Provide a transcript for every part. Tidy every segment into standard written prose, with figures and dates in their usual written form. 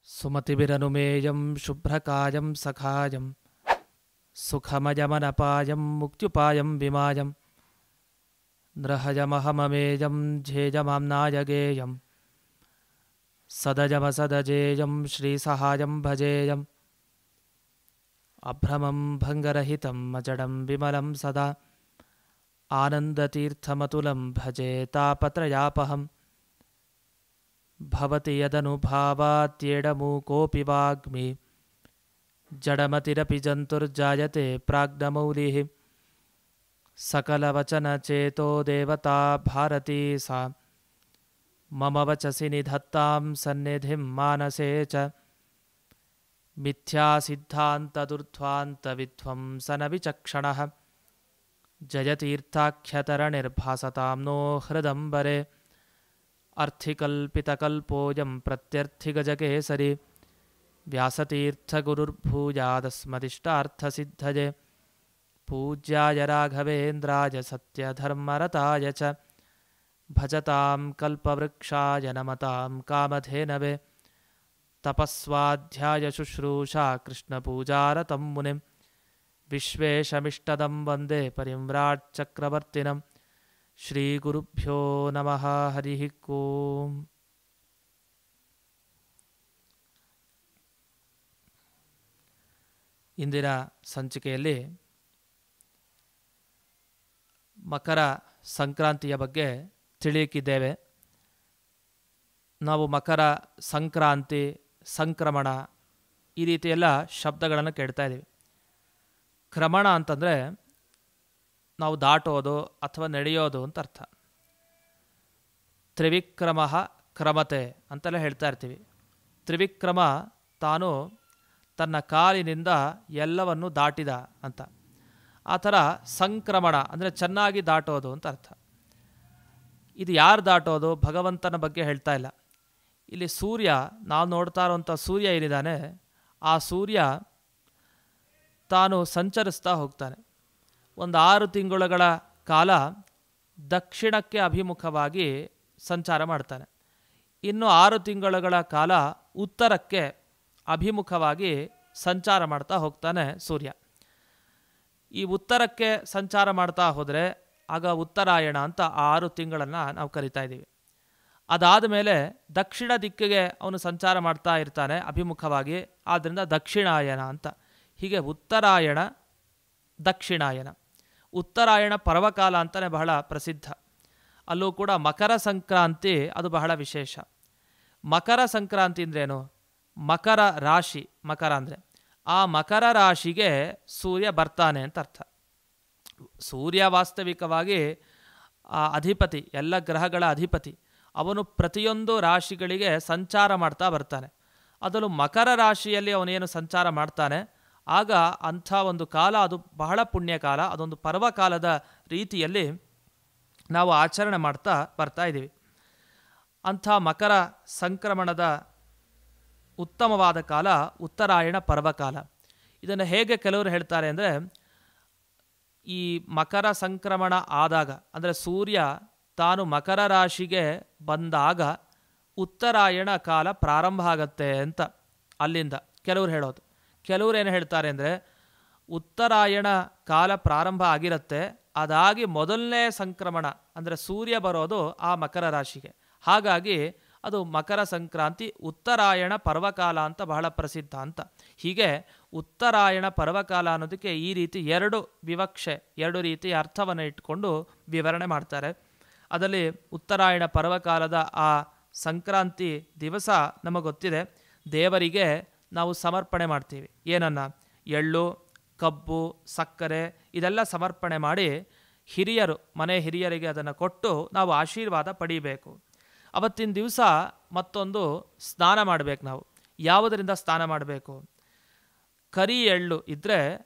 ಸುಮತಿಭಿರನುಮೇಯಂ ಶುಭ್ರಕಾಯಂ ಸಖಾಯಂ ಸುಖಮಯಮನಪಾಯಂ ಮುಕ್ತ್ಯುಪಾಯಂ ವಿಮಾಯಂ ನೃಹಯಮಹಮಮೇಯಂ ಝೇಯಮಾಮ್ನಾಯ ಗೇಯಂ ಸದಜಮಸದಜೇಯಂ ಶ್ರೀಸಹಾಯಂ ಭಜೇಯಂ ಅಭ್ರಮಂ ಭಂಗರಹಿತಂ ಅಜಡಂ ವಿಮಲಂ ಸದಾ ಆನಂದತೀರ್ಥಮತುಲಂ ಭಜೆ ತಾಪತ್ರಯಾಪಹಂ ಭವತಿ ಯದನುಭಾವಾತ್ಯೇಡಮೂಕೋऽಪಿ ವಾಗ್ಮಿ ಜಡಮತಿರಪಿ ಜಂತುರ್ಜಾಯತೆ ಪ್ರಾಜ್ಞಮೌಲಿಃ ಸಕಲವಚನಚೇತೋ ದೇವತಾ ಭಾರತೀ ಸಾ ಮಮ ವಚಸಿ ನಿಧತ್ತಾಂ ಸನ್ನಿಧಿಂ ಮಾನಸೇ ಚ ಮಿಥ್ಯಾಸಿದ್ಧಾಂತದುರ್ಧ್ವಾन्तವಿಧ್ವಂಸನವಿಚಕ್ಷಣಃ ಜಯತೀರ್ಥಾಖ್ಯತರಣಿರ್ಭಾಸತಾಂ ನೋ ಹೃದಂಬರೆ ಅರ್ಥಿಕಲ್ಪಿತಕಲ್ಪೋऽಯಂ ಪ್ರತ್ಯರ್ಥಿಗಜಕೇಸರಿ ವ್ಯಾಸತೀರ್ಥಗುರುರ್ಭೂಯಾದಸ್ಮದಿಷ್ಟಾರ್ಥಸಿದ್ಧಯೇ ಪೂಜ್ಯಾಯ ರಾಘವೇಂದ್ರಾಯ ಸತ್ಯಧರ್ಮರತಾಯ ಚ ಭಜತಾಂ ಕಲ್ಪವೃಕ್ಷಾಯ ನಮತಾಂ ಕಾಮಧೇನವೇ ತಪಸ್ವಾಧ್ಯಾಯ ಶುಶ್ರೂಷಾ ಕೃಷ್ಣಪೂಜಾರತಂ ಮುನಿಂ ವಿಶ್ವೇಶಮಿಷ್ಟದಂ ವಂದೇ ಪರಿವ್ರಾಟ್ ಚಕ್ರವರ್ತಿನಂ ಶ್ರೀಗುರುಭ್ಯೋ ನಮಃ ಹರಿ ಓಂ. ಇಂದಿನ ಸಂಚಿಕೆಯಲ್ಲಿ ಮಕರ ಸಂಕ್ರಾಂತಿಯ ಬಗ್ಗೆ ತಿಳಿಯಲಿಕ್ಕಿದ್ದೇವೆ. ನಾವು ಮಕರ ಸಂಕ್ರಾಂತಿ, ಸಂಕ್ರಮಣ ಈ ರೀತಿಯೆಲ್ಲ ಶಬ್ದಗಳನ್ನು ಕೇಳ್ತಾ ಇದ್ದೀವಿ. ಕ್ರಮಣ ಅಂತಂದರೆ ನಾವು ದಾಟೋದು ಅಥವಾ ನಡೆಯೋದು ಅಂತ ಅರ್ಥ. ತ್ರಿವಿಕ್ರಮ ಕ್ರಮತೆ ಅಂತೆಲ್ಲ ಹೇಳ್ತಾ ಇರ್ತೀವಿ. ತ್ರಿವಿಕ್ರಮ ತಾನು ತನ್ನ ಕಾಲಿನಿಂದ ಎಲ್ಲವನ್ನು ದಾಟಿದ ಅಂತ. ಆ ಥರ ಸಂಕ್ರಮಣ ಅಂದರೆ ಚೆನ್ನಾಗಿ ದಾಟೋದು ಅಂತ ಅರ್ಥ. ಇದು ಯಾರು ದಾಟೋದು? ಭಗವಂತನ ಬಗ್ಗೆ ಹೇಳ್ತಾ ಇಲ್ಲ. ಇಲ್ಲಿ ಸೂರ್ಯ, ನಾವು ನೋಡ್ತಾ ಇರೋವಂಥ ಸೂರ್ಯ ಏನಿದ್ದಾನೆ, ಆ ಸೂರ್ಯ ತಾನು ಸಂಚರಿಸ್ತಾ ಹೋಗ್ತಾನೆ. ಒಂದು 6 ತಿಂಗಳುಗಳ ಕಾಲ ದಕ್ಷಿಣಕ್ಕೆ ಅಭಿಮುಖವಾಗಿ ಸಂಚಾರ ಮಾಡ್ತಾನೆ. ಇನ್ನು 6 ತಿಂಗಳುಗಳ ಕಾಲ ಉತ್ತರಕ್ಕೆ ಅಭಿಮುಖವಾಗಿ ಸಂಚಾರ ಮಾಡ್ತಾ ಹೋಗ್ತಾನೆ ಸೂರ್ಯ. ಈ ಉತ್ತರಕ್ಕೆ ಸಂಚಾರ ಮಾಡ್ತಾ ಹೋದರೆ ಆಗ ಉತ್ತರಾಯಣ ಅಂತ 6 ತಿಂಗಳನ್ನು ನಾವು ಕರಿತಾ ಇದ್ದೀವಿ. ಅದಾದ ಮೇಲೆ ದಕ್ಷಿಣ ದಿಕ್ಕಿಗೆ ಅವನು ಸಂಚಾರ ಮಾಡ್ತಾ ಇರ್ತಾನೆ ಅಭಿಮುಖವಾಗಿ, ಆದ್ದರಿಂದ ದಕ್ಷಿಣಾಯನ ಅಂತ. ಹೀಗೆ ಉತ್ತರಾಯಣ, ದಕ್ಷಿಣಾಯನ. ಉತ್ತರಾಯಣ ಪರ್ವಕಾಲ ಅಂತಲೇ ಬಹಳ ಪ್ರಸಿದ್ಧ. ಅಲ್ಲೂ ಕೂಡ ಮಕರ ಸಂಕ್ರಾಂತಿ ಅದು ಬಹಳ ವಿಶೇಷ. ಮಕರ ಸಂಕ್ರಾಂತಿ ಅಂದ್ರೇನು? ಮಕರ ರಾಶಿ, ಮಕರ ಅಂದರೆ ಆ ಮಕರ ರಾಶಿಗೆ ಸೂರ್ಯ ಬರ್ತಾನೆ ಅಂತ ಅರ್ಥ. ಸೂರ್ಯ ವಾಸ್ತವಿಕವಾಗಿ ಅಧಿಪತಿ, ಎಲ್ಲ ಗ್ರಹಗಳ ಅಧಿಪತಿ. ಅವನು ಪ್ರತಿಯೊಂದು ರಾಶಿಗಳಿಗೆ ಸಂಚಾರ ಮಾಡ್ತಾ ಬರ್ತಾನೆ. ಅದರಲ್ಲೂ ಮಕರ ರಾಶಿಯಲ್ಲಿ ಅವನೇನು ಸಂಚಾರ ಮಾಡ್ತಾನೆ, ಆಗ ಅಂಥ ಒಂದು ಕಾಲ ಅದು ಬಹಳ ಪುಣ್ಯಕಾಲ. ಅದೊಂದು ಪರ್ವಕಾಲದ ರೀತಿಯಲ್ಲಿ ನಾವು ಆಚರಣೆ ಮಾಡ್ತಾ ಬರ್ತಾ ಇದ್ದೀವಿ. ಅಂಥ ಮಕರ ಸಂಕ್ರಮಣದ ಉತ್ತಮವಾದ ಕಾಲ ಉತ್ತರಾಯಣ ಪರ್ವಕಾಲ. ಇದನ್ನು ಹೇಗೆ ಕೆಲವರು ಹೇಳ್ತಾರೆ ಅಂದರೆ, ಈ ಮಕರ ಸಂಕ್ರಮಣ ಆದಾಗ ಅಂದರೆ ಸೂರ್ಯ ತಾನು ಮಕರ ರಾಶಿಗೆ ಬಂದಾಗ ಉತ್ತರಾಯಣ ಕಾಲ ಪ್ರಾರಂಭ ಆಗತ್ತೆ ಅಂತ ಅಲ್ಲಿಂದ ಕೆಲವರು ಹೇಳೋದು. ಕೆಲವರು ಏನು ಹೇಳ್ತಾರೆ ಅಂದರೆ, ಉತ್ತರಾಯಣ ಕಾಲ ಪ್ರಾರಂಭ ಆಗಿರುತ್ತೆ, ಅದಾಗಿ ಮೊದಲನೇ ಸಂಕ್ರಮಣ ಅಂದರೆ ಸೂರ್ಯ ಬರೋದು ಆ ಮಕರ ರಾಶಿಗೆ. ಹಾಗಾಗಿ ಅದು ಮಕರ ಸಂಕ್ರಾಂತಿ ಉತ್ತರಾಯಣ ಪರ್ವಕಾಲ ಅಂತ ಬಹಳ ಪ್ರಸಿದ್ಧ ಅಂತ. ಹೀಗೆ ಉತ್ತರಾಯಣ ಪರ್ವಕಾಲ ಅನ್ನೋದಕ್ಕೆ ಈ ರೀತಿ 2 ವಿವಕ್ಷೆ, 2 ರೀತಿಯ ಅರ್ಥವನ್ನು ಇಟ್ಕೊಂಡು ವಿವರಣೆ ಮಾಡ್ತಾರೆ. ಅದರಲ್ಲಿ ಉತ್ತರಾಯಣ ಪರ್ವಕಾಲದ ಆ ಸಂಕ್ರಾಂತಿ ದಿವಸ ನಮಗೆ ಗೊತ್ತಿದೆ, ದೇವರಿಗೆ ನಾವು ಸಮರ್ಪಣೆ ಮಾಡ್ತೀವಿ. ಏನನ್ನ? ಎಳ್ಳು, ಕಬ್ಬು, ಸಕ್ಕರೆ ಇದೆಲ್ಲ ಸಮರ್ಪಣೆ ಮಾಡಿ ಹಿರಿಯರು, ಮನೆ ಹಿರಿಯರಿಗೆ ಅದನ್ನು ಕೊಟ್ಟು ನಾವು ಆಶೀರ್ವಾದ ಪಡೀಬೇಕು. ಅವತ್ತಿನ ದಿವಸ ಮತ್ತೊಂದು ಸ್ನಾನ ಮಾಡಬೇಕು. ನಾವು ಯಾವುದರಿಂದ ಸ್ನಾನ ಮಾಡಬೇಕು? ಕರಿ ಎಳ್ಳು ಇದ್ದರೆ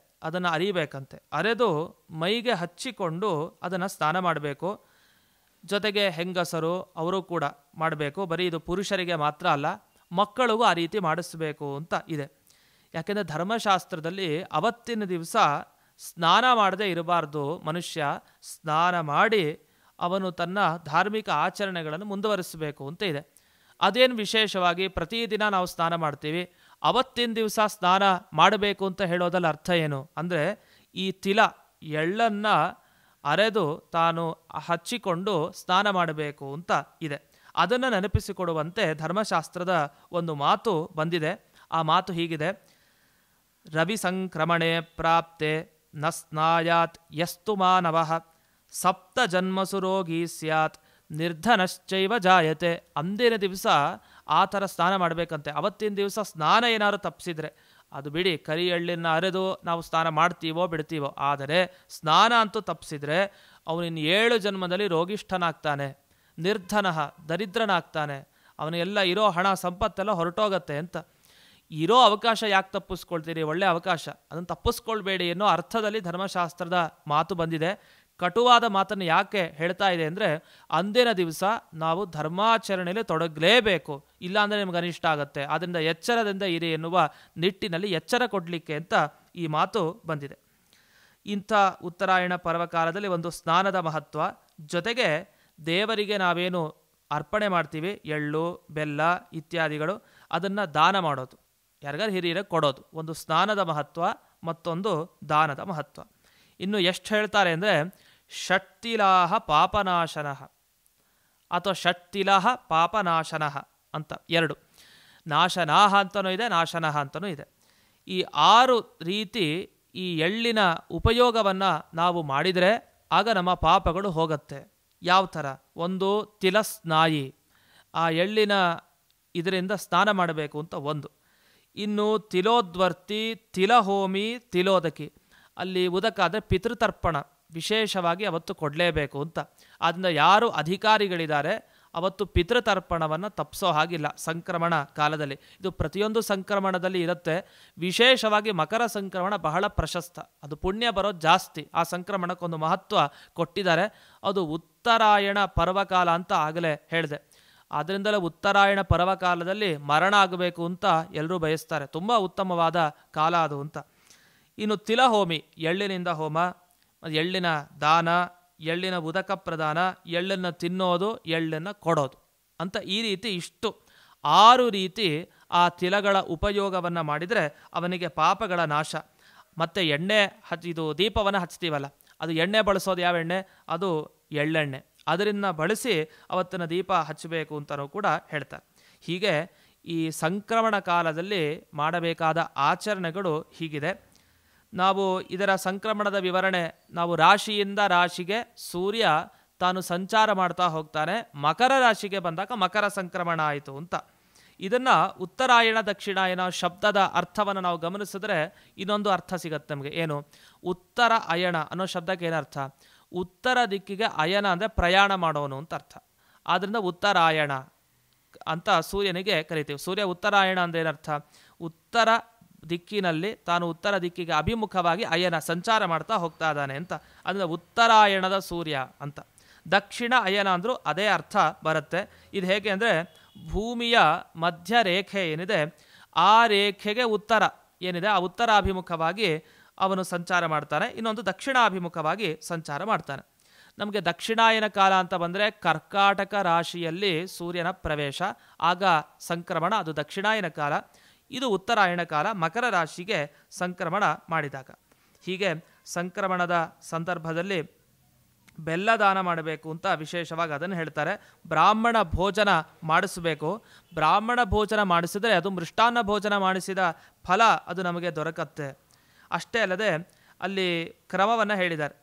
ಅದನ್ನು ಅರಿಬೇಕಂತೆ. ಅರೆದು ಮೈಗೆ ಹಚ್ಚಿಕೊಂಡು ಅದನ್ನು ಸ್ನಾನ ಮಾಡಬೇಕು. ಜೊತೆಗೆ ಹೆಂಗಸರು ಅವರು ಕೂಡ ಮಾಡಬೇಕು. ಬರೀ ಇದು ಪುರುಷರಿಗೆ ಮಾತ್ರ ಅಲ್ಲ, ಮಕ್ಕಳಿಗೂ ಆ ರೀತಿ ಮಾಡಿಸ್ಬೇಕು ಅಂತ ಇದೆ. ಯಾಕೆಂದರೆ ಧರ್ಮಶಾಸ್ತ್ರದಲ್ಲಿ ಅವತ್ತಿನ ದಿವಸ ಸ್ನಾನ ಮಾಡದೆ ಇರಬಾರ್ದು. ಮನುಷ್ಯ ಸ್ನಾನ ಮಾಡಿ ಅವನು ತನ್ನ ಧಾರ್ಮಿಕ ಆಚರಣೆಗಳನ್ನು ಮುಂದುವರಿಸಬೇಕು ಅಂತ ಇದೆ. ಅದೇನು ವಿಶೇಷವಾಗಿ ಪ್ರತಿದಿನ ನಾವು ಸ್ನಾನ ಮಾಡ್ತೀವಿ, ಅವತ್ತಿನ ದಿವಸ ಸ್ನಾನ ಮಾಡಬೇಕು ಅಂತ ಹೇಳೋದ್ರಲ್ಲಿ ಅರ್ಥ ಏನು ಅಂದರೆ, ಈ ತಿಲ ಎಳ್ಳನ್ನು ಅರೆದು ತಾನು ಹಚ್ಚಿಕೊಂಡು ಸ್ನಾನ ಮಾಡಬೇಕು ಅಂತ ಇದೆ. ಅದನ್ನು ನೆನಪಿಸಿಕೊಡುವಂತೆ ಧರ್ಮಶಾಸ್ತ್ರದ ಒಂದು ಮಾತು ಬಂದಿದೆ. ಆ ಮಾತು ಹೀಗಿದೆ: ರವಿ ಸಂಕ್ರಮಣೆ ಪ್ರಾಪ್ತೆ ನ ಸ್ನಾಯಾತ್ ಯಸ್ತು ಮಾನವಃ ಸಪ್ತ ಜನ್ಮಸು ರೋಗಿ ಸ್ಯಾತ್ ನಿರ್ಧನಶ್ಚೈವ ಜಾಯತೆ. ಅಂದಿನ ದಿವಸ ಆ ಥರ ಸ್ನಾನ ಮಾಡಬೇಕಂತೆ. ಅವತ್ತಿನ ದಿವಸ ಸ್ನಾನ ಏನಾದ್ರು ತಪ್ಪಿಸಿದ್ರೆ, ಅದು ಬಿಡಿ, ಕರಿ ಎಳ್ಳಿನ ಅರೆದು ನಾವು ಸ್ನಾನ ಮಾಡ್ತೀವೋ ಬಿಡ್ತೀವೋ, ಆದರೆ ಸ್ನಾನ ಅಂತೂ ತಪ್ಪಿಸಿದ್ರೆ ಅವನಿನ್ನು 7 ಜನ್ಮದಲ್ಲಿ ರೋಗಿಷ್ಠನಾಗ್ತಾನೆ, ನಿರ್ಧನಃ ದರಿದ್ರನಾಗ್ತಾನೆ, ಅವನೆಲ್ಲ ಇರೋ ಹಣ ಸಂಪತ್ತೆಲ್ಲ ಹೊರಟೋಗತ್ತೆ ಅಂತ. ಇರೋ ಅವಕಾಶ ಯಾಕೆ ತಪ್ಪಿಸ್ಕೊಳ್ತೀರಿ? ಒಳ್ಳೆ ಅವಕಾಶ, ಅದನ್ನು ತಪ್ಪಿಸ್ಕೊಳ್ಬೇಡಿ ಅನ್ನೋ ಅರ್ಥದಲ್ಲಿ ಧರ್ಮಶಾಸ್ತ್ರದ ಮಾತು ಬಂದಿದೆ. ಕಟುವಾದ ಮಾತನ್ನು ಯಾಕೆ ಹೇಳ್ತಾ ಇದೆ ಅಂದರೆ, ಅಂದಿನ ದಿವಸ ನಾವು ಧರ್ಮಾಚರಣೆಯಲ್ಲಿ ತೊಡಗಲೇಬೇಕು, ಇಲ್ಲಾಂದರೆ ನಿಮ್ಗೆ ಅನಿಷ್ಟ ಆಗುತ್ತೆ. ಆದ್ದರಿಂದ ಎಚ್ಚರದಿಂದ ಇರಿ ಎನ್ನುವ ನಿಟ್ಟಿನಲ್ಲಿ ಎಚ್ಚರ ಕೊಡಲಿಕ್ಕೆ ಅಂತ ಈ ಮಾತು ಬಂದಿದೆ. ಇಂಥ ಉತ್ತರಾಯಣ ಪರ್ವಕಾಲದಲ್ಲಿ ಒಂದು ಸ್ನಾನದ ಮಹತ್ವ, ಜೊತೆಗೆ ದೇವರಿಗೆ ನಾವೇನು ಅರ್ಪಣೆ ಮಾಡ್ತೀವಿ, ಎಳ್ಳು ಬೆಲ್ಲ ಇತ್ಯಾದಿಗಳು, ಅದನ್ನು ದಾನ ಮಾಡೋದು, ಯಾರಿಗಾರು ಹಿರಿಯರಿಗೆ ಕೊಡೋದು, ಒಂದು ಸ್ನಾನದ ಮಹತ್ವ, ಮತ್ತೊಂದು ದಾನದ ಮಹತ್ವ. ಇನ್ನು ಎಷ್ಟು ಹೇಳ್ತಾರೆ ಅಂದರೆ, ಷಟ್ಟಿಲಾಹ ಪಾಪನಾಶನಃ ಅಥವಾ ಷಟ್ಟಿಲಹ ಪಾಪನಾಶನಃ ಅಂತ 2, ನಾಶನಾಹ ಅಂತನೂ ಇದೆ, ನಾಶನಃ ಅಂತನೂ ಇದೆ. ಈ 6 ರೀತಿ ಈ ಎಳ್ಳಿನ ಉಪಯೋಗವನ್ನು ನಾವು ಮಾಡಿದರೆ ಆಗ ನಮ್ಮ ಪಾಪಗಳು ಹೋಗುತ್ತೆ. ಯಾವ ಥರ? ಒಂದು ತಿಲಸ್ನಾಯಿ, ಆ ಎಳ್ಳಿನ ಇದರಿಂದ ಸ್ನಾನ ಮಾಡಬೇಕು ಅಂತ ಒಂದು. ಇನ್ನು ತಿಲೋದ್ವರ್ತಿ, ತಿಲಹೋಮಿ, ತಿಲೋದಕಿ, ಅಲ್ಲಿ ಉದಕ ಅಂದರೆ ಪಿತೃತರ್ಪಣ ವಿಶೇಷವಾಗಿ ಅವತ್ತು ಕೊಡಲೇಬೇಕು ಅಂತ. ಆದ್ದರಿಂದ ಯಾರು ಅಧಿಕಾರಿಗಳಿದ್ದಾರೆ ಅವತ್ತು ಪಿತೃತರ್ಪಣವನ್ನು ತಪ್ಪಿಸೋ ಹಾಗಿಲ್ಲ ಸಂಕ್ರಮಣ ಕಾಲದಲ್ಲಿ. ಇದು ಪ್ರತಿಯೊಂದು ಸಂಕ್ರಮಣದಲ್ಲಿ ಇರುತ್ತೆ. ವಿಶೇಷವಾಗಿ ಮಕರ ಸಂಕ್ರಮಣ ಬಹಳ ಪ್ರಶಸ್ತ, ಅದು ಪುಣ್ಯ ಬರೋದು ಜಾಸ್ತಿ. ಆ ಸಂಕ್ರಮಣಕ್ಕೊಂದು ಮಹತ್ವ ಕೊಟ್ಟಿದ್ದಾರೆ. ಅದು ಉತ್ತರಾಯಣ ಪರ್ವಕಾಲ ಅಂತ ಆಗಲೇ ಹೇಳಿದೆ. ಆದ್ದರಿಂದಲೇ ಉತ್ತರಾಯಣ ಪರ್ವಕಾಲದಲ್ಲಿ ಮರಣ ಆಗಬೇಕು ಅಂತ ಎಲ್ಲರೂ ಬಯಸ್ತಾರೆ. ತುಂಬ ಉತ್ತಮವಾದ ಕಾಲ ಅದು ಅಂತ. ಇನ್ನು ತಿಲಹೋಮಿ, ಎಳ್ಳಿನಿಂದ ಹೋಮ, ಎಳ್ಳಿನ ದಾನ, ಎಳ್ಳಿನ ಉದಕ ಪ್ರದಾನ, ಎಳ್ಳನ್ನು ತಿನ್ನೋದು, ಎಳ್ಳನ್ನು ಕೊಡೋದು ಅಂತ ಈ ರೀತಿ ಇಷ್ಟು 6 ರೀತಿ ಆ ತಿಲಗಳ ಉಪಯೋಗವನ್ನು ಮಾಡಿದರೆ ಅವನಿಗೆ ಪಾಪಗಳ ನಾಶ. ಮತ್ತು ಎಣ್ಣೆ ಇದು ದೀಪವನ್ನು ಹಚ್ತೀವಲ್ಲ, ಅದು ಎಣ್ಣೆ ಬಳಸೋದು ಯಾವ ಎಣ್ಣೆ? ಅದು ಎಳ್ಳೆಣ್ಣೆ. ಅದರಿಂದ ಬಳಸಿ ಅವತ್ತಿನ ದೀಪ ಹಚ್ಚಬೇಕು ಅಂತಲೂ ಕೂಡ ಹೇಳ್ತಾರೆ. ಹೀಗೆ ಈ ಸಂಕ್ರಮಣ ಕಾಲದಲ್ಲಿ ಮಾಡಬೇಕಾದ ಆಚರಣೆಗಳು ಹೀಗಿದೆ. ನಾವು ಇದರ ಸಂಕ್ರಮಣದ ವಿವರಣೆ, ನಾವು ರಾಶಿಯಿಂದ ರಾಶಿಗೆ ಸೂರ್ಯ ತಾನು ಸಂಚಾರ ಮಾಡ್ತಾ ಹೋಗ್ತಾನೆ. ಮಕರ ರಾಶಿಗೆ ಬಂದಾಗ ಮಕರ ಸಂಕ್ರಮಣ ಆಯಿತು ಅಂತ. ಇದನ್ನು ಉತ್ತರಾಯಣ ದಕ್ಷಿಣಾಯನ ಶಬ್ದದ ಅರ್ಥವನ್ನು ನಾವು ಗಮನಿಸಿದ್ರೆ ಇನ್ನೊಂದು ಅರ್ಥ ಸಿಗತ್ತೆ ನಮಗೆ. ಏನು? ಉತ್ತರ ಅಯಣ ಅನ್ನೋ ಶಬ್ದಕ್ಕೆ ಏನರ್ಥ? ಉತ್ತರ ದಿಕ್ಕಿಗೆ ಅಯನ ಅಂದರೆ ಪ್ರಯಾಣ ಮಾಡೋನು ಅಂತ ಅರ್ಥ. ಆದ್ದರಿಂದ ಉತ್ತರಾಯಣ ಅಂತ ಸೂರ್ಯನಿಗೆ ಕರಿತೀವಿ. ಸೂರ್ಯ ಉತ್ತರಾಯಣ ಅಂದರೆ ಏನರ್ಥ? ಉತ್ತರ ದಿಕ್ಕಿನಲ್ಲಿ ತಾನು ಉತ್ತರ ದಿಕ್ಕಿಗೆ ಅಭಿಮುಖವಾಗಿ ಅಯನ ಸಂಚಾರ ಮಾಡ್ತಾ ಹೋಗ್ತಾ ಇದ್ದಾನೆ ಅಂತ. ಅಂದರೆ ಉತ್ತರಾಯಣದ ಸೂರ್ಯ ಅಂತ. ದಕ್ಷಿಣ ಅಯನ ಅಂದರೂ ಅದೇ ಅರ್ಥ ಬರುತ್ತೆ. ಇದು ಹೇಗೆ ಅಂದರೆ, ಭೂಮಿಯ ಮಧ್ಯ ರೇಖೆ ಏನಿದೆ ಆ ರೇಖೆಗೆ ಉತ್ತರ ಏನಿದೆ ಆ ಉತ್ತರಾಭಿಮುಖವಾಗಿ ಅವನು ಸಂಚಾರ ಮಾಡ್ತಾನೆ. ಇನ್ನೊಂದು ದಕ್ಷಿಣಾಭಿಮುಖವಾಗಿ ಸಂಚಾರ ಮಾಡ್ತಾನೆ. ನಮಗೆ ದಕ್ಷಿಣಾಯನ ಕಾಲ ಅಂತ ಬಂದರೆ ಕರ್ಕಾಟಕ ರಾಶಿಯಲ್ಲಿ ಸೂರ್ಯನ ಪ್ರವೇಶ, ಆಗ ಸಂಕ್ರಮಣ, ಅದು ದಕ್ಷಿಣಾಯನ ಕಾಲ. ಇದು ಉತ್ತರಾಯಣ ಕಾಲ, ಮಕರ ರಾಶಿಗೆ ಸಂಕ್ರಮಣ ಮಾಡಿದಾಗ. ಹೀಗೆ ಸಂಕ್ರಮಣದ ಸಂದರ್ಭದಲ್ಲಿ ಬೆಲ್ಲ ದಾನ ಮಾಡಬೇಕು ಅಂತ ವಿಶೇಷವಾಗಿ ಅದನ್ನು ಹೇಳ್ತಾರೆ. ಬ್ರಾಹ್ಮಣ ಭೋಜನ ಮಾಡಿಸಬೇಕು. ಬ್ರಾಹ್ಮಣ ಭೋಜನ ಮಾಡಿಸಿದರೆ ಅದು ಮೃಷ್ಟಾನ್ನ ಭೋಜನ ಮಾಡಿಸಿದ ಫಲ ಅದು ನಮಗೆ ದೊರಕತ್ತೆ. ಅಷ್ಟೇ ಅಲ್ಲದೆ ಅಲ್ಲಿ ಕ್ರಮವನ್ನು ಹೇಳಿದ್ದಾರೆ.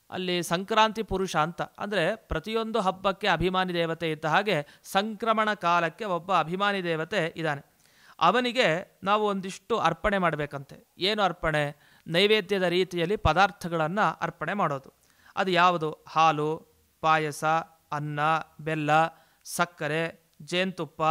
ಅಲ್ಲಿ ಸಂಕ್ರಾಂತಿ ಪುರುಷ ಅಂತ ಅಂದರೆ ಪ್ರತಿಯೊಂದು ಹಬ್ಬಕ್ಕೆ ಅಭಿಮಾನಿ ದೇವತೆ ಇದ್ದ ಹಾಗೆ ಸಂಕ್ರಮಣ ಕಾಲಕ್ಕೆ ಒಬ್ಬ ಅಭಿಮಾನಿ ದೇವತೆ ಇದ್ದಾನೆ. ಅವನಿಗೆ ನಾವು ಒಂದಿಷ್ಟು ಅರ್ಪಣೆ ಮಾಡಬೇಕಂತೆ. ಏನು ಅರ್ಪಣೆ? ನೈವೇದ್ಯದ ರೀತಿಯಲ್ಲಿ ಪದಾರ್ಥಗಳನ್ನು ಅರ್ಪಣೆ ಮಾಡೋದು. ಅದು ಯಾವುದು? ಹಾಲು, ಪಾಯಸ, ಅನ್ನ, ಬೆಲ್ಲ, ಸಕ್ಕರೆ, ಜೇನುತುಪ್ಪ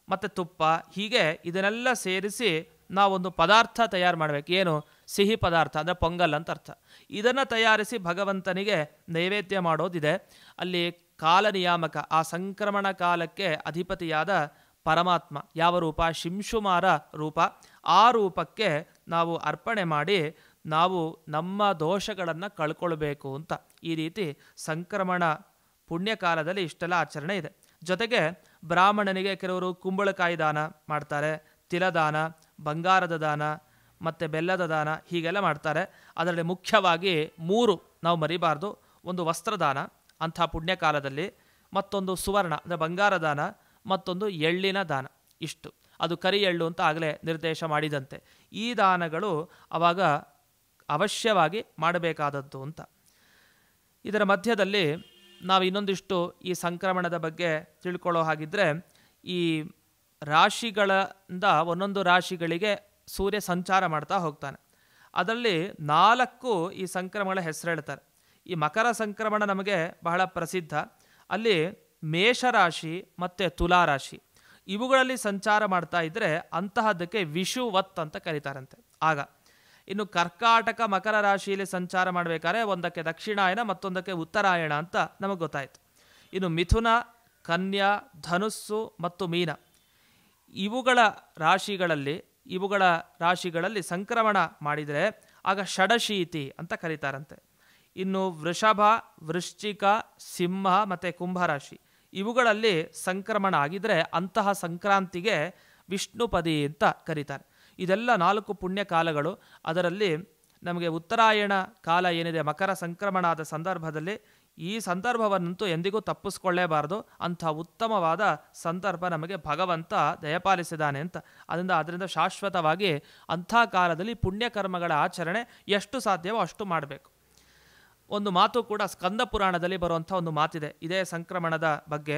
ಮತ್ತು ತುಪ್ಪ, ಹೀಗೆ ಇದನ್ನೆಲ್ಲ ಸೇರಿಸಿ ನಾವೊಂದು ಪದಾರ್ಥ ತಯಾರು ಮಾಡಬೇಕು. ಏನು? ಸಿಹಿ ಪದಾರ್ಥ ಅಂದರೆ ಪೊಂಗಲ್ ಅಂತ ಅರ್ಥ. ಇದನ್ನು ತಯಾರಿಸಿ ಭಗವಂತನಿಗೆ ನೈವೇದ್ಯ ಮಾಡೋದಿದೆ. ಅಲ್ಲಿ ಕಾಲ ನಿಯಾಮಕ, ಆ ಸಂಕ್ರಮಣ ಕಾಲಕ್ಕೆ ಅಧಿಪತಿಯಾದ ಪರಮಾತ್ಮ ಯಾವ ರೂಪ? ಶಿಂಶುಮಾರ ರೂಪ. ಆ ರೂಪಕ್ಕೆ ನಾವು ಅರ್ಪಣೆ ಮಾಡಿ ನಾವು ನಮ್ಮ ದೋಷಗಳನ್ನು ಕಳ್ಕೊಳ್ಬೇಕು ಅಂತ ಈ ರೀತಿ ಸಂಕ್ರಮಣ ಪುಣ್ಯಕಾಲದಲ್ಲಿ ಇಷ್ಟೆಲ್ಲ ಆಚರಣೆ ಇದೆ. ಜೊತೆಗೆ ಬ್ರಾಹ್ಮಣನಿಗೆ ಕೆಲವರು ಕುಂಬಳಕಾಯಿ ದಾನ ಮಾಡ್ತಾರೆ, ತಿಲದಾನ, ಬಂಗಾರದ ದಾನ ಮತ್ತು ಬೆಲ್ಲದ ದಾನ ಹೀಗೆಲ್ಲ ಮಾಡ್ತಾರೆ. ಅದರಲ್ಲಿ ಮುಖ್ಯವಾಗಿ 3 ನಾವು ಮರಿಬಾರ್ದು. ಒಂದು ವಸ್ತ್ರದಾನ ಅಂಥ ಪುಣ್ಯಕಾಲದಲ್ಲಿ, ಮತ್ತೊಂದು ಸುವರ್ಣ ಅಂದರೆ ಬಂಗಾರ ದಾನ, ಮತ್ತೊಂದು ಎಳ್ಳಿನ ದಾನ. ಇಷ್ಟು, ಅದು ಕರಿ ಎಳ್ಳು ಅಂತ ಆಗಲೇ ನಿರ್ದೇಶ ಮಾಡಿದಂತೆ. ಈ ದಾನಗಳು ಆವಾಗ ಅವಶ್ಯವಾಗಿ ಮಾಡಬೇಕಾದದ್ದು ಅಂತ. ಇದರ ಮಧ್ಯದಲ್ಲಿ ನಾವು ಇನ್ನೊಂದಿಷ್ಟು ಈ ಸಂಕ್ರಮಣದ ಬಗ್ಗೆ ತಿಳ್ಕೊಳ್ಳೋ ಹಾಗಿದ್ದರೆ, ಈ ರಾಶಿಗಳಿಂದ ಒಂದೊಂದು ರಾಶಿಗಳಿಗೆ ಸೂರ್ಯ ಸಂಚಾರ ಮಾಡ್ತಾ ಹೋಗ್ತಾನೆ. ಅದರಲ್ಲಿ 4 ಈ ಸಂಕ್ರಮಣಗಳ ಹೆಸರು ಹೇಳ್ತಾರೆ. ಈ ಮಕರ ಸಂಕ್ರಮಣ ನಮಗೆ ಬಹಳ ಪ್ರಸಿದ್ಧ. ಅಲ್ಲಿ ಮೇಷರಾಶಿ ಮತ್ತು ತುಲಾರಾಶಿ ಇವುಗಳಲ್ಲಿ ಸಂಚಾರ ಮಾಡ್ತಾ ಇದ್ದರೆ ಅಂತಹದ್ದಕ್ಕೆ ವಿಷುವತ್ ಅಂತ ಕರೀತಾರಂತೆ. ಆಗ ಇನ್ನು ಕರ್ಕಾಟಕ ಮಕರ ರಾಶಿಯಲ್ಲಿ ಸಂಚಾರ ಮಾಡಬೇಕಾದ್ರೆ ಒಂದಕ್ಕೆ ದಕ್ಷಿಣಾಯನ, ಮತ್ತೊಂದಕ್ಕೆ ಉತ್ತರಾಯಣ ಅಂತ ನಮಗೆ ಗೊತ್ತಾಯಿತು. ಇನ್ನು ಮಿಥುನ, ಕನ್ಯಾ, ಧನುಸ್ಸು ಮತ್ತು ಮೀನ ಇವುಗಳ ರಾಶಿಗಳಲ್ಲಿ ಸಂಕ್ರಮಣ ಮಾಡಿದರೆ ಆಗ ಷಡಶೀತಿ ಅಂತ ಕರೀತಾರಂತೆ. ಇನ್ನು ವೃಷಭ, ವೃಶ್ಚಿಕ, ಸಿಂಹ ಮತ್ತು ಕುಂಭರಾಶಿ ಇವುಗಳಲ್ಲಿ ಸಂಕ್ರಮಣ ಆಗಿದ್ರೆ ಅಂತಹ ಸಂಕ್ರಾಂತಿಗೆ ವಿಷ್ಣುಪದಿ ಅಂತ ಕರೀತಾರೆ. ಇದೆಲ್ಲ 4 ಪುಣ್ಯ ಕಾಲಗಳು. ಅದರಲ್ಲಿ ನಮಗೆ ಉತ್ತರಾಯಣ ಕಾಲ ಏನಿದೆ, ಮಕರ ಸಂಕ್ರಮಣ ಆದ ಸಂದರ್ಭದಲ್ಲಿ, ಈ ಸಂದರ್ಭವನ್ನಂತೂ ಎಂದಿಗೂ ತಪ್ಪಿಸ್ಕೊಳ್ಳೇಬಾರ್ದು. ಅಂಥ ಉತ್ತಮವಾದ ಸಂದರ್ಭ ನಮಗೆ ಭಗವಂತ ದಯಪಾಲಿಸಿದ್ದಾನೆ ಅಂತ. ಅದರಿಂದ ಶಾಶ್ವತವಾಗಿ ಅಂಥ ಕಾಲದಲ್ಲಿ ಪುಣ್ಯಕರ್ಮಗಳ ಆಚರಣೆ ಎಷ್ಟು ಸಾಧ್ಯವೋ ಅಷ್ಟು ಮಾಡಬೇಕು. ಒಂದು ಮಾತು ಕೂಡ ಸ್ಕಂದ ಪುರಾಣದಲ್ಲಿ ಬರುವಂಥ ಒಂದು ಮಾತಿದೆ ಇದೇ ಸಂಕ್ರಮಣದ ಬಗ್ಗೆ.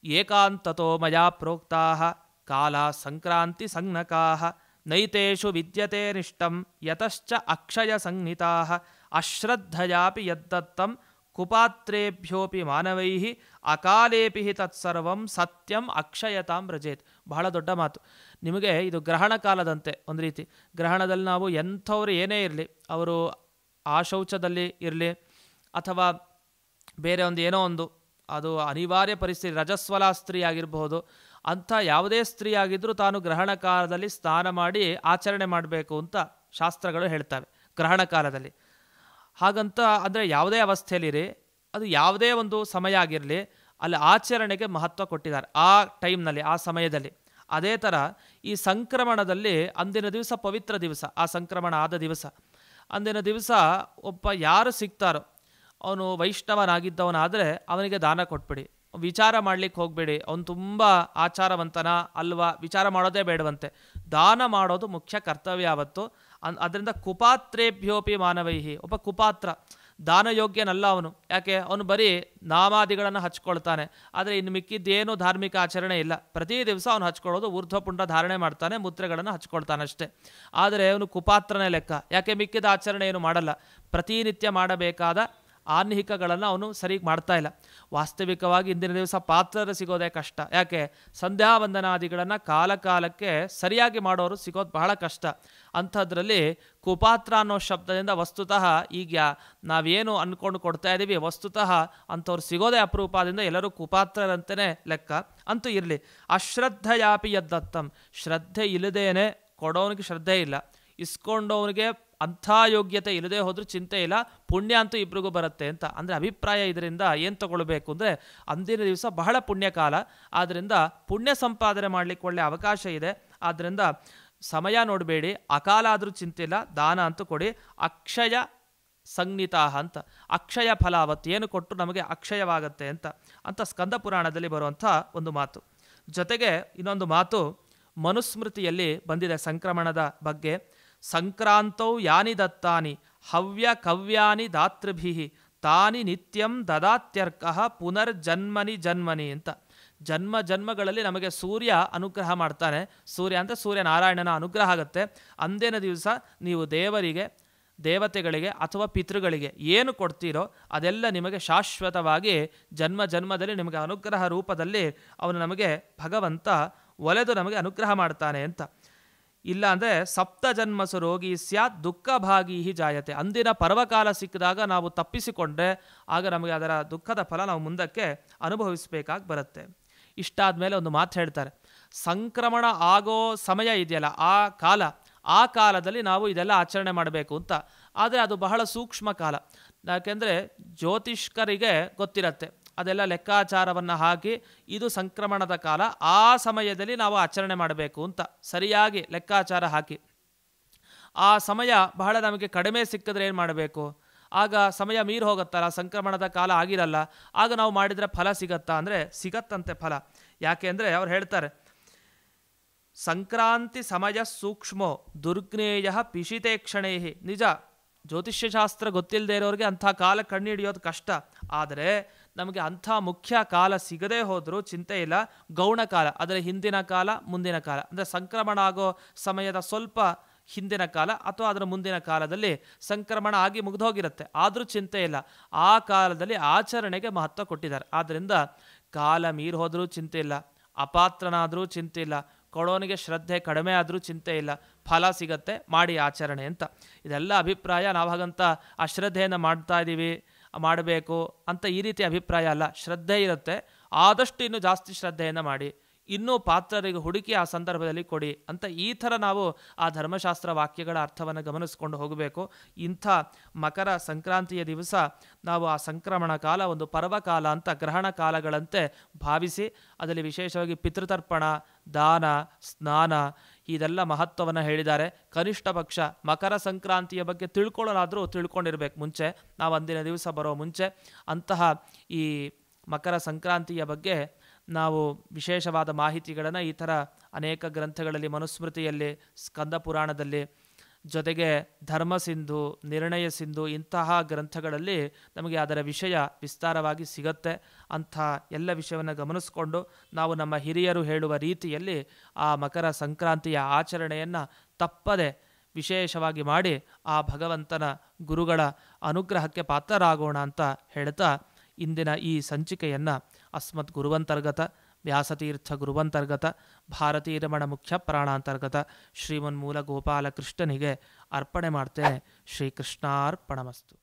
ಏಕಾಂತತೋ ಮಯಾ ಪ್ರೋಕ್ತಾಃ ಕಾಲ ಸಂಕ್ರಾಂತಿ ಸಂಜ್ಞಕಾಃ ನೈತೇಷು ವಿದ್ಯತೆ ನಿಷ್ಠಂ ಯತಶ್ಚ ಅಕ್ಷಯ ಸಂಹಿತಾಃ ಅಶ್ರದ್ಧಯಾಪಿ ಯದ್ದತ್ತಂ ಕುಪಾತ್ರೇಭ್ಯೋಪಿ ಮಾನವೈಃ ಅಕಾಲೇಪಿ ತತ್ಸರ್ವಂ ಸತ್ಯಂ ಅಕ್ಷಯತಾಂ ವ್ರಜೇತ್. ಬಹಳ ದೊಡ್ಡ ಮಾತು. ನಿಮಗೆ ಇದು ಗ್ರಹಣ ಕಾಲದಂತೆ. ಒಂದು ರೀತಿ ಗ್ರಹಣದಲ್ಲಿ ನಾವು ಎಂಥವ್ರು ಏನೇ ಇರಲಿ, ಅವರು ಆ ಶೌಚದಲ್ಲಿ ಇರಲಿ ಅಥವಾ ಬೇರೆ ಏನೋ ಒಂದು ಅದು ಅನಿವಾರ್ಯ ಪರಿಸ್ಥಿತಿ, ರಜಸ್ವಲ ಸ್ತ್ರೀ ಆಗಿರಬಹುದು, ಅಂಥ ಯಾವುದೇ ಸ್ತ್ರೀ ಆಗಿದ್ದರೂ ತಾನು ಗ್ರಹಣ ಕಾಲದಲ್ಲಿ ಸ್ನಾನ ಮಾಡಿ ಆಚರಣೆ ಮಾಡಬೇಕು ಅಂತ ಶಾಸ್ತ್ರಗಳು ಹೇಳ್ತವೆ. ಗ್ರಹಣ ಕಾಲದಲ್ಲಿ ಹಾಗಂತ ಅಂದರೆ ಯಾವುದೇ ಅವಸ್ಥೆಯಲ್ಲಿರಿ, ಅದು ಯಾವುದೇ ಒಂದು ಸಮಯ ಆಗಿರಲಿ, ಅಲ್ಲಿ ಆಚರಣೆಗೆ ಮಹತ್ವ ಕೊಟ್ಟಿದ್ದಾರೆ ಆ ಟೈಮ್ನಲ್ಲಿ, ಆ ಸಮಯದಲ್ಲಿ. ಅದೇ ಥರ ಈ ಸಂಕ್ರಮಣದಲ್ಲಿ ಅಂದಿನ ದಿವಸ ಪವಿತ್ರ ದಿವಸ, ಆ ಸಂಕ್ರಮಣ ಆದ ದಿವಸ, ಅಂದಿನ ದಿವಸ ಒಬ್ಬ ಯಾರು ಸಿಗ್ತಾರೋ ಅವನು ವೈಷ್ಣವನಾಗಿದ್ದವನಾದರೆ ಅವನಿಗೆ ದಾನ ಕೊಟ್ಬಿಡಿ. ವಿಚಾರ ಮಾಡಲಿಕ್ಕೆ ಹೋಗಬೇಡಿ, ಅವನು ತುಂಬ ಆಚಾರವಂತನ ಅಲ್ವಾ, ವಿಚಾರ ಮಾಡೋದೇ ಬೇಡವಂತೆ. ದಾನ ಮಾಡೋದು ಮುಖ್ಯ ಕರ್ತವ್ಯ ಆವತ್ತು. ಅದರಿಂದ ಕುಪಾತ್ರೇಭ್ಯೋಪಿ ಮಾನವೈಹಿ, ಒಬ್ಬ ಕುಪಾತ್ರ ದಾನಯೋಗ್ಯನಲ್ಲ ಅವನು. ಯಾಕೆ? ಅವನು ಬರೀ ನಾಮಾದಿಗಳನ್ನು ಹಚ್ಕೊಳ್ತಾನೆ, ಆದರೆ ಇನ್ನು ಮಿಕ್ಕಿದ್ದೇನು ಧಾರ್ಮಿಕ ಆಚರಣೆ ಇಲ್ಲ. ಪ್ರತಿ ದಿವಸ ಅವನು ಹಚ್ಕೊಳ್ಳೋದು ಊರ್ಧ್ವಪುಂಡ ಧಾರಣೆ ಮಾಡ್ತಾನೆ, ಮುದ್ರೆಗಳನ್ನು ಹಚ್ಕೊಳ್ತಾನೆ ಅಷ್ಟೇ. ಆದರೆ ಅವನು ಕುಪಾತ್ರನೇ ಲೆಕ್ಕ. ಯಾಕೆ? ಮಿಕ್ಕಿದ ಆಚರಣೆ ಏನು ಮಾಡಲ್ಲ. ಪ್ರತಿನಿತ್ಯ ಮಾಡಬೇಕಾದ ಆನ್ಹಿಕಗಳನ್ನು ಅವನು ಸರಿಗೆ ಮಾಡ್ತಾ ಇಲ್ಲ. ವಾಸ್ತವಿಕವಾಗಿ ಇಂದಿನ ದಿವಸ ಪಾತ್ರರು ಸಿಗೋದೇ ಕಷ್ಟ. ಯಾಕೆ? ಸಂಧ್ಯಾವಂದನಾದಿಗಳನ್ನು ಕಾಲಕ್ಕೆ ಸರಿಯಾಗಿ ಮಾಡೋರು ಸಿಗೋದು ಬಹಳ ಕಷ್ಟ. ಅಂಥದ್ರಲ್ಲಿ ಕುಪಾತ್ರ ಅನ್ನೋ ಶಬ್ದದಿಂದ ವಸ್ತುತಃ ಈಗ ನಾವೇನು ಅಂದ್ಕೊಂಡು ಕೊಡ್ತಾ ಇದ್ದೀವಿ, ವಸ್ತುತಃ ಅಂಥವ್ರು ಸಿಗೋದೇ ಅಪರೂಪದಿಂದ ಎಲ್ಲರೂ ಕುಪಾತ್ರರಂತಲೇ ಲೆಕ್ಕ. ಅಂತೂ ಇರಲಿ. ಅಶ್ರದ್ಧಯಾಪಿ ಯದ್ದತ್ತಂ, ಶ್ರದ್ಧೆ ಇಲ್ಲದೇನೆ ಕೊಡೋನಿಗೆ ಶ್ರದ್ಧೆ ಇಲ್ಲ, ಇಸ್ಕೊಂಡವನಿಗೆ ಅಂಥ ಯೋಗ್ಯತೆ ಇಲ್ಲದೆ ಹೋದ್ರೂ ಚಿಂತೆ ಇಲ್ಲ, ಪುಣ್ಯ ಅಂತೂ ಇಬ್ರಿಗೂ ಬರುತ್ತೆ ಅಂತ. ಅಂದರೆ ಅಭಿಪ್ರಾಯ ಇದರಿಂದ ಏನು ತಗೊಳ್ಬೇಕು ಅಂದರೆ, ಅಂದಿನ ದಿವಸ ಬಹಳ ಪುಣ್ಯಕಾಲ, ಆದ್ದರಿಂದ ಪುಣ್ಯ ಸಂಪಾದನೆ ಮಾಡಲಿಕ್ಕೆ ಒಳ್ಳೆಯ ಅವಕಾಶ ಇದೆ. ಆದ್ದರಿಂದ ಸಮಯ ನೋಡಬೇಡಿ, ಅಕಾಲ ಆದರೂ ಚಿಂತಿಲ್ಲ, ದಾನ ಅಂತೂ ಕೊಡಿ. ಅಕ್ಷಯ ಸಂಜ್ಞಿತಾಹ ಅಂತ, ಅಕ್ಷಯ ಫಲ ಅವತ್ತು ಏನು ಕೊಟ್ಟು ನಮಗೆ ಅಕ್ಷಯವಾಗತ್ತೆ ಅಂತ ಸ್ಕಂದ ಪುರಾಣದಲ್ಲಿ ಬರುವಂಥ ಒಂದು ಮಾತು. ಜೊತೆಗೆ ಇನ್ನೊಂದು ಮಾತು ಮನುಸ್ಮೃತಿಯಲ್ಲಿ ಬಂದಿದೆ ಸಂಕ್ರಮಣದ ಬಗ್ಗೆ. ಸಂಕ್ರಾಂತೌ ಯಾನಿ ದತ್ತಾನಿ ಹವ್ಯ ಕವ್ಯಾನಿ ದಾತೃಭಿಃ ತಾನಿ ನಿತ್ಯಂ ದದಾತ್ಯರ್ಕಃ ಪುನರ್ಜನ್ಮನಿ ಜನ್ಮನಿ ಅಂತ. ಜನ್ಮಗಳಲ್ಲಿ ನಮಗೆ ಸೂರ್ಯ ಅನುಗ್ರಹ ಮಾಡ್ತಾನೆ. ಸೂರ್ಯ ಅಂತ ಸೂರ್ಯನಾರಾಯಣನ ಅನುಗ್ರಹ ಆಗುತ್ತೆ. ಅಂದಿನ ದಿವಸ ನೀವು ದೇವತೆಗಳಿಗೆ ಅಥವಾ ಪಿತೃಗಳಿಗೆ ಏನು ಕೊಡ್ತೀರೋ ಅದೆಲ್ಲ ನಿಮಗೆ ಶಾಶ್ವತವಾಗಿ ಜನ್ಮದಲ್ಲಿ ನಿಮಗೆ ಅನುಗ್ರಹ ರೂಪದಲ್ಲಿ ಅವನು ನಮಗೆ ಭಗವಂತ ಒಲೆದು ನಮಗೆ ಅನುಗ್ರಹ ಮಾಡ್ತಾನೆ ಅಂತ. ಇಲ್ಲ ಅಂದರೆ ಸಪ್ತ ಜನ್ಮಸು ರೋಗಿ ಸ್ಯಾತ್ ದುಃಖ ಭಾಗೀ ಜಾಯತೆ. ಅಂದಿನ ಪರ್ವಕಾಲ ಸಿಕ್ಕಿದಾಗ ನಾವು ತಪ್ಪಿಸಿಕೊಂಡ್ರೆ ಆಗ ನಮಗೆ ಅದರ ದುಃಖದ ಫಲ ನಾವು ಮುಂದಕ್ಕೆ ಅನುಭವಿಸಬೇಕಾಗಿ ಬರುತ್ತೆ. ಇಷ್ಟಾದ ಮೇಲೆ ಒಂದು ಮಾತು ಹೇಳ್ತಾರೆ, ಸಂಕ್ರಮಣ ಆಗೋ ಸಮಯ ಇದೆಯಲ್ಲ ಆ ಕಾಲದಲ್ಲಿ ನಾವು ಇದೆಲ್ಲ ಆಚರಣೆ ಮಾಡಬೇಕು ಅಂತ. ಆದರೆ ಅದು ಬಹಳ ಸೂಕ್ಷ್ಮ ಕಾಲ. ಯಾಕೆಂದರೆ ಜ್ಯೋತಿಷ್ಕರಿಗೆ ಗೊತ್ತಿರತ್ತೆ ಅದೆಲ್ಲ ಲೆಕ್ಕಾಚಾರವನ್ನು ಹಾಕಿ ಇದು ಸಂಕ್ರಮಣದ ಕಾಲ, ಆ ಸಮಯದಲ್ಲಿ ನಾವು ಆಚರಣೆ ಮಾಡಬೇಕು ಅಂತ ಸರಿಯಾಗಿ ಲೆಕ್ಕಾಚಾರ ಹಾಕಿ. ಆ ಸಮಯ ಬಹಳ ನಮಗೆ ಕಡಿಮೆ ಸಿಕ್ಕಿದ್ರೆ ಏನು ಮಾಡಬೇಕು? ಆಗ ಸಮಯ ಮೀರಿ ಹೋಗುತ್ತಲ್ಲ, ಸಂಕ್ರಮಣದ ಕಾಲ ಆಗಿರಲ್ಲ, ಆಗ ನಾವು ಮಾಡಿದರೆ ಫಲ ಸಿಗತ್ತಾ ಅಂದರೆ ಸಿಗತ್ತಂತೆ ಫಲ. ಯಾಕೆ ಅಂದರೆ ಅವ್ರು ಹೇಳ್ತಾರೆ, ಸಂಕ್ರಾಂತಿ ಸಮಯ ಸೂಕ್ಷ್ಮೋ ದುರ್ಗ್ನೇಯ ಪಿಶಿತೆ ಕ್ಷಣೇ. ನಿಜ, ಜ್ಯೋತಿಷ್ಯಶಾಸ್ತ್ರ ಗೊತ್ತಿಲ್ಲದೆ ಇರೋರಿಗೆ ಅಂಥ ಕಾಲ ಕಣ್ಣು ಹಿಡಿಯೋದು ಕಷ್ಟ. ಆದರೆ ನಮಗೆ ಅಂಥ ಮುಖ್ಯ ಕಾಲ ಸಿಗದೇ ಹೋದರೂ ಚಿಂತೆ ಇಲ್ಲ. ಗೌಣ ಕಾಲ, ಅದರ ಹಿಂದಿನ ಕಾಲ, ಮುಂದಿನ ಕಾಲ, ಅಂದರೆ ಸಂಕ್ರಮಣ ಆಗೋ ಸಮಯದ ಸ್ವಲ್ಪ ಹಿಂದಿನ ಕಾಲ ಅಥವಾ ಅದರ ಮುಂದಿನ ಕಾಲದಲ್ಲಿ ಸಂಕ್ರಮಣ ಆಗಿ ಮುಗಿದೋಗಿರುತ್ತೆ, ಆದರೂ ಚಿಂತೆ ಇಲ್ಲ. ಆ ಕಾಲದಲ್ಲಿ ಆಚರಣೆಗೆ ಮಹತ್ವ ಕೊಟ್ಟಿದ್ದಾರೆ. ಆದ್ದರಿಂದ ಕಾಲ ಮೀರಿ ಹೋದರೂ ಚಿಂತೆ ಇಲ್ಲ, ಅಪಾತ್ರನಾದರೂ ಚಿಂತೆ ಇಲ್ಲ, ಕೊಡೋನಿಗೆ ಶ್ರದ್ಧೆ ಕಡಿಮೆ ಆದರೂ ಚಿಂತೆ ಇಲ್ಲ, ಫಲ ಸಿಗತ್ತೆ, ಮಾಡಿ ಆಚರಣೆ ಅಂತ. ಇದೆಲ್ಲ ಅಭಿಪ್ರಾಯ. ನಾವು ಹಾಗಂತ ಅಶ್ರದ್ಧೆಯನ್ನು ಮಾಡ್ತಾ ಇದ್ದೀವಿ, ಮಾಡಬೇಕು ಅಂತ ಈ ರೀತಿ ಅಭಿಪ್ರಾಯ ಅಲ್ಲ. ಶ್ರದ್ಧೆ ಇರುತ್ತೆ, ಆದಷ್ಟು ಇನ್ನೂ ಜಾಸ್ತಿ ಶ್ರದ್ಧೆಯನ್ನು ಮಾಡಿ, ಇನ್ನೂ ಪಾತ್ರರಿಗೆ ಹುಡುಕಿ ಆ ಸಂದರ್ಭದಲ್ಲಿ ಕೊಡಿ ಅಂತ ಈ ಥರ ನಾವು ಆ ಧರ್ಮಶಾಸ್ತ್ರ ವಾಕ್ಯಗಳ ಅರ್ಥವನ್ನು ಗಮನಿಸ್ಕೊಂಡು ಹೋಗಬೇಕು. ಇಂಥ ಮಕರ ಸಂಕ್ರಾಂತಿಯ ದಿವಸ ನಾವು ಆ ಸಂಕ್ರಮಣ ಕಾಲ ಒಂದು ಪರ್ವಕಾಲ ಅಂತ ಗ್ರಹಣ ಕಾಲಗಳಂತೆ ಭಾವಿಸಿ ಅದರಲ್ಲಿ ವಿಶೇಷವಾಗಿ ಪಿತೃತರ್ಪಣ, ದಾನ, ಸ್ನಾನ ಇದೆಲ್ಲ ಮಹತ್ವವನ್ನು ಹೇಳಿದ್ದಾರೆ. ಕನಿಷ್ಠ ಪಕ್ಷ ಮಕರ ಸಂಕ್ರಾಂತಿಯ ಬಗ್ಗೆ ತಿಳ್ಕೊಳ್ಳೋಣಾದರೂ ತಿಳ್ಕೊಂಡಿರ್ಬೇಕು ಮುಂಚೆ, ನಾವು ಅಂದಿನ ದಿವಸ ಬರೋ ಮುಂಚೆ. ಅಂತಹ ಈ ಮಕರ ಸಂಕ್ರಾಂತಿಯ ಬಗ್ಗೆ ನಾವು ವಿಶೇಷವಾದ ಮಾಹಿತಿಗಳನ್ನು ಈ ಥರ ಅನೇಕ ಗ್ರಂಥಗಳಲ್ಲಿ, ಮನುಸ್ಮೃತಿಯಲ್ಲಿ, ಸ್ಕಂದ ಪುರಾಣದಲ್ಲಿ, ಜೊತೆಗೆ ಧರ್ಮಸಿಂಧು, ನಿರ್ಣಯ ಸಿಂಧು ಇಂತಹ ಗ್ರಂಥಗಳಲ್ಲಿ ನಮಗೆ ಅದರ ವಿಷಯ ವಿಸ್ತಾರವಾಗಿ ಸಿಗತ್ತೆ. ಅಂಥ ಎಲ್ಲ ವಿಷಯವನ್ನು ಗಮನಿಸ್ಕೊಂಡು ನಾವು ನಮ್ಮ ಹಿರಿಯರು ಹೇಳುವ ರೀತಿಯಲ್ಲಿ ಆ ಮಕರ ಸಂಕ್ರಾಂತಿಯ ಆಚರಣೆಯನ್ನು ತಪ್ಪದೆ ವಿಶೇಷವಾಗಿ ಮಾಡಿ ಆ ಭಗವಂತನ ಗುರುಗಳ ಅನುಗ್ರಹಕ್ಕೆ ಪಾತ್ರರಾಗೋಣ ಅಂತ ಹೇಳ್ತಾ ಇಂದಿನ ಈ ಸಂಚಿಕೆಯನ್ನು ಅಸ್ಮತ್ ಗುರುವಂತರ್ಗತ ವ್ಯಾಸತೀರ್ಥ ಗುರುವಂತರ್ಗತ ಭಾರತೀರಮಣ ಮುಖ್ಯ ಪ್ರಾಣಾಂತರ್ಗತ ಶ್ರೀಮನ್ಮೂಲ ಗೋಪಾಲಕೃಷ್ಣನಿಗೆ ಅರ್ಪಣೆ ಮಾಡ್ತೇನೆ. ಶ್ರೀಕೃಷ್ಣಾರ್ಪಣಮಸ್ತು.